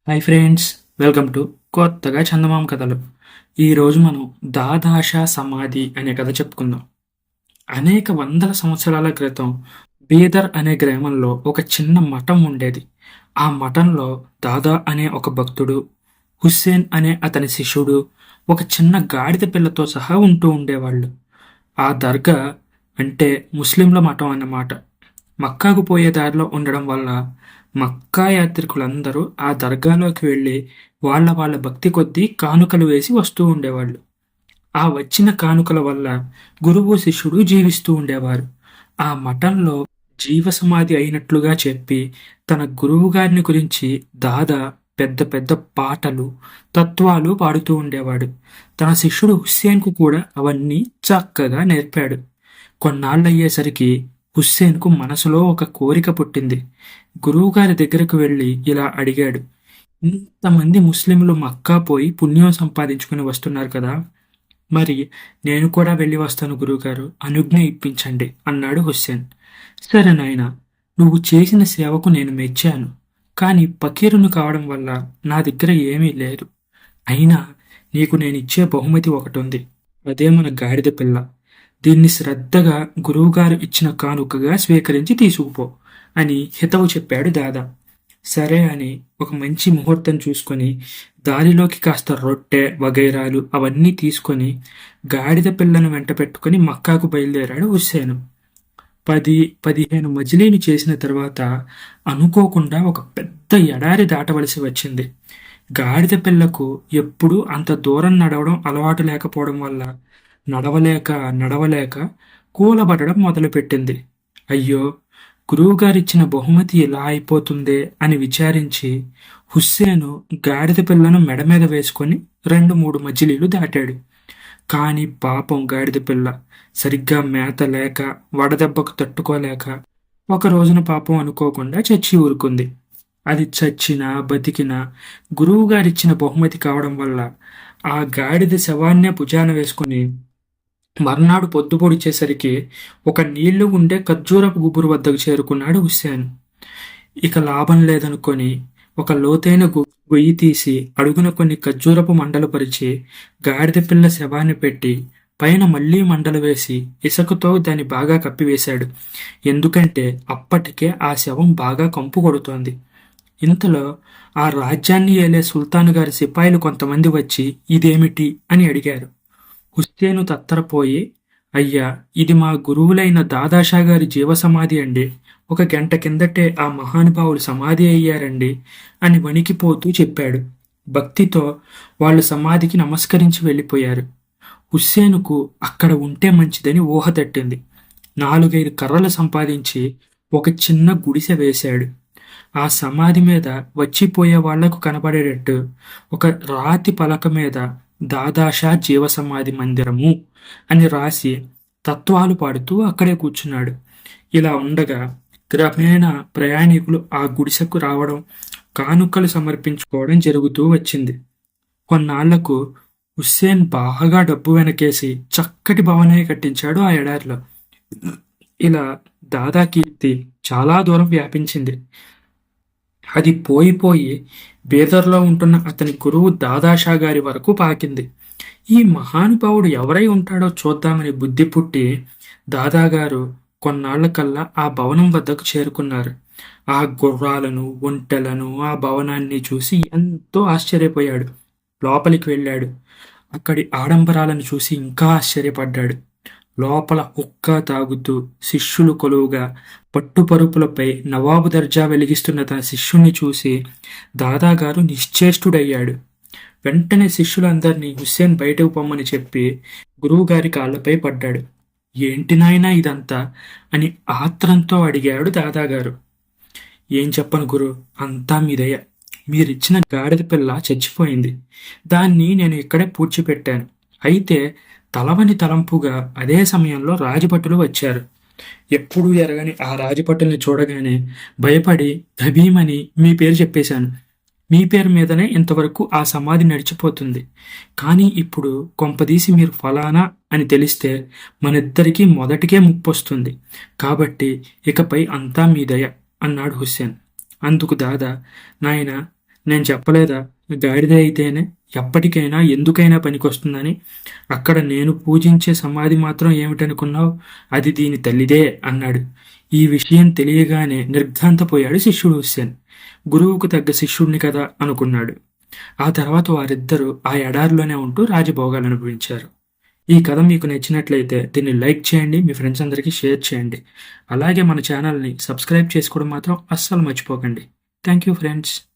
Hi friends, welcome to కొత్తగా చందమామ కథలు. ఈరోజు మనం దాదాషా సమాధి అనే కథ చెప్పుకుందాం. అనేక వందల సంవత్సరాల క్రితం బీదర్ అనే గ్రామంలో ఒక చిన్న మఠం ఉండేది. ఆ మఠంలో దాదా అనే ఒక భక్తుడు, హుస్సేన్ అనే అతని శిష్యుడు, ఒక చిన్న గాడిద పిల్లతో సహా ఉంటూ ఉండేవాళ్ళు. ఆ దర్గా అంటే ముస్లింల మఠం అన్నమాట. మక్కాకు పోయే దారిలో ఉండడం వల్ల మక్కా యాత్రికులందరూ ఆ దర్గాలోకి వెళ్ళి వాళ్ళ భక్తి కొద్దీ కానుకలు వేసి వస్తూ ఉండేవాళ్ళు. ఆ వచ్చిన కానుకల వల్ల గురువు శిష్యుడు జీవిస్తూ ఉండేవారు. ఆ మఠంలో జీవ సమాధి అయినట్లుగా చెప్పి తన గురువు గారిని గురించి దాదా పెద్ద పెద్ద పాటలు, తత్వాలు పాడుతూ ఉండేవాడు. తన శిష్యుడు హుస్సేన్కు కూడా అవన్నీ చక్కగా నేర్పాడు. కొన్నాళ్ళయ్యేసరికి హుస్సేన్కు మనసులో ఒక కోరిక పుట్టింది. గురువుగారి దగ్గరకు వెళ్ళి ఇలా అడిగాడు. ఇంతమంది ముస్లింలు మక్కా పోయి పుణ్యం సంపాదించుకుని వస్తున్నారు కదా, మరి నేను కూడా వెళ్ళి వస్తాను గురువుగారు, అనుజ్ఞ ఇప్పించండి అన్నాడు హుస్సేన్. సరే నాయనా, నువ్వు చేసిన సేవకు నేను మెచ్చాను. కానీ పకీరును కావడం వల్ల నా దగ్గర ఏమీ లేదు. అయినా నీకు నేనిచ్చే బహుమతి ఒకటుంది. అదే మన గాడిద పిల్ల. దీన్ని శ్రద్ధగా గురువుగారు ఇచ్చిన కానుకగా స్వీకరించి తీసుకుపో అని హితవు చెప్పాడు దాదా. సరే అని ఒక మంచి ముహూర్తం చూసుకొని దారిలోకి కాస్త రొట్టె వగైరాలు అవన్నీ తీసుకొని గాడిద పిల్లను వెంట పెట్టుకుని మక్కాకు బయలుదేరాడు హుస్సేను. 10-15 మజిలీలు చేసిన తర్వాత అనుకోకుండా ఒక పెద్ద ఎడారి దాటవలసి వచ్చింది. గాడిద పిల్లకు ఎప్పుడూ అంత దూరం నడవడం అలవాటు లేకపోవడం వల్ల నడవలేక నడవలేక కూలబడడం మొదలుపెట్టింది. అయ్యో, గురువుగారిచ్చిన బహుమతి ఇలా అయిపోతుందే అని విచారించి హుస్సేను గాడిద పిల్లను మెడ మీద వేసుకొని 2-3 మజిలీలు దాటాడు. కాని పాపం గాడిద పిల్ల సరిగ్గా మేత లేక వడదెబ్బకు తట్టుకోలేక ఒక రోజున పాపం అనుకోకుండా చచ్చి ఊరుకుంది. అది చచ్చినా బతికినా గురువుగారిచ్చిన బహుమతి కావడం వల్ల ఆ గాడిద శవాన్నే భుజాన వేసుకుని మర్నాడు పొద్దుపొడిచేసరికి ఒక నీళ్లు ఉండే ఖర్జూరపు గుబురు వద్దకు చేరుకున్నాడు హుస్సేన్. ఇక లాభం లేదనుకొని ఒక లోతైన గొయ్యి తీసి అడుగున కొన్ని ఖర్జూరపు మండలు పరిచి గాడిద పిల్ల శవాన్ని పెట్టి పైన మళ్లీ మండలు వేసి ఇసుకతో దాన్ని బాగా కప్పివేశాడు. ఎందుకంటే అప్పటికే ఆ శవం బాగా కంపు కొడుతోంది. ఇంతలో ఆ రాజ్యాన్ని ఏలే సుల్తాను గారి సిపాయిలు కొంతమంది వచ్చి ఇదేమిటి అని అడిగారు. హుస్సేను తత్తరపోయి, అయ్యా, ఇది మా గురువులైన దాదాషా గారి జీవసమాధి అండి. 1 గంట కిందటే ఆ మహానుభావులు సమాధి అయ్యారండి అని వణికిపోతూ చెప్పాడు. భక్తితో వాళ్ళు సమాధికి నమస్కరించి వెళ్ళిపోయారు. హుస్సేనుకు అక్కడ ఉంటే మంచిదని ఊహ తట్టింది. 4-5 కర్రలు సంపాదించి ఒక చిన్న గుడిసె వేశాడు. ఆ సమాధి మీద వచ్చిపోయే వాళ్లకు కనబడేటట్టు ఒక రాతి పలక మీద దాదాషా జీవసమాధి మందిరము అని రాసి తత్వాలు పాడుతూ అక్కడే కూర్చున్నాడు. ఇలా ఉండగా క్రమేణా ప్రయాణికులు ఆ గుడిసెకు రావడం, కానుకలు సమర్పించుకోవడం జరుగుతూ వచ్చింది. కొన్నాళ్లకు హుస్సేన్ బాగా డబ్బు వెనకేసి చక్కటి భవనాన్ని కట్టించాడు ఆ ఎడారిలో. ఇలా దాదా కీర్తి చాలా దూరం వ్యాపించింది. అది పోయి బీదర్లో ఉంటున్న అతని గురువు దాదాషా గారి వరకు పాకింది. ఈ మహానుభావుడు ఎవరై ఉంటాడో చూద్దామని బుద్ధి పుట్టి దాదాగారు కొన్నాళ్లకల్లా ఆ భవనం వద్దకు చేరుకున్నారు. ఆ గుర్రాలను, ఒంటెలను, ఆ భవనాన్ని చూసి ఎంతో ఆశ్చర్యపోయాడు. లోపలికి వెళ్ళాడు. అక్కడి ఆడంబరాలను చూసి ఇంకా ఆశ్చర్యపడ్డాడు. లోపల హుక్కా తాగుతూ శిష్యులు కొలువుగా పట్టుపరుపులపై నవాబు దర్జా వెలిగిస్తున్న తన శిష్యుణ్ణి చూసి దాదాగారు నిశ్చేష్టుడయ్యాడు. వెంటనే శిష్యులందరినీ హుస్సేన్ బయటకు పొమ్మని చెప్పి గురువుగారి కాళ్లపై పడ్డాడు. ఏంటి నాయనా ఇదంతా అని ఆత్రంతో అడిగాడు దాదాగారు. ఏం చెప్పను గురు, అంతా మీ దయ. మీరిచ్చిన గాడిద పిల్ల చచ్చిపోయింది. దాన్ని నేను ఇక్కడే పూడ్చిపెట్టాను. అయితే తలవని తలంపుగా అదే సమయంలో రాజభటులు వచ్చారు. ఎప్పుడూ ఎరగని ఆ రాజభటుల్ని చూడగానే భయపడి భీమని మీ పేరు చెప్పేశాను. మీ పేరు మీదనే ఇంతవరకు ఆ సమాధి నడిచిపోతుంది. కానీ ఇప్పుడు కొంపదీసి మీరు ఫలానా అని తెలిస్తే మనిద్దరికీ మొదటికే ముప్పొస్తుంది. కాబట్టి ఇకపై అంతా మీ దయ అన్నాడు హుస్సేన్. అందుకు దాదా, నాయనా, నేను చెప్పలేదా గాడిద అయితేనే ఎప్పటికైనా ఎందుకైనా పనికొస్తుందని? అక్కడ నేను పూజించే సమాధి మాత్రం ఏమిటనుకున్నావు? అది దీని తల్లిదే అన్నాడు. ఈ విషయం తెలియగానే నిర్ఘాంతపోయాడు శిష్యుడు హుస్సేన్. గురువుకు తగ్గ శిష్యుడిని కదా అనుకున్నాడు. ఆ తర్వాత వారిద్దరూ ఆ ఎడారిలోనే ఉంటూ రాజభోగాలు అనుభవించారు. ఈ కథ మీకు నచ్చినట్లయితే దీన్ని లైక్ చేయండి, మీ ఫ్రెండ్స్ అందరికీ షేర్ చేయండి. అలాగే మన ఛానల్ని సబ్స్క్రైబ్ చేసుకోవడం మాత్రం అస్సలు మర్చిపోకండి. Thank you friends.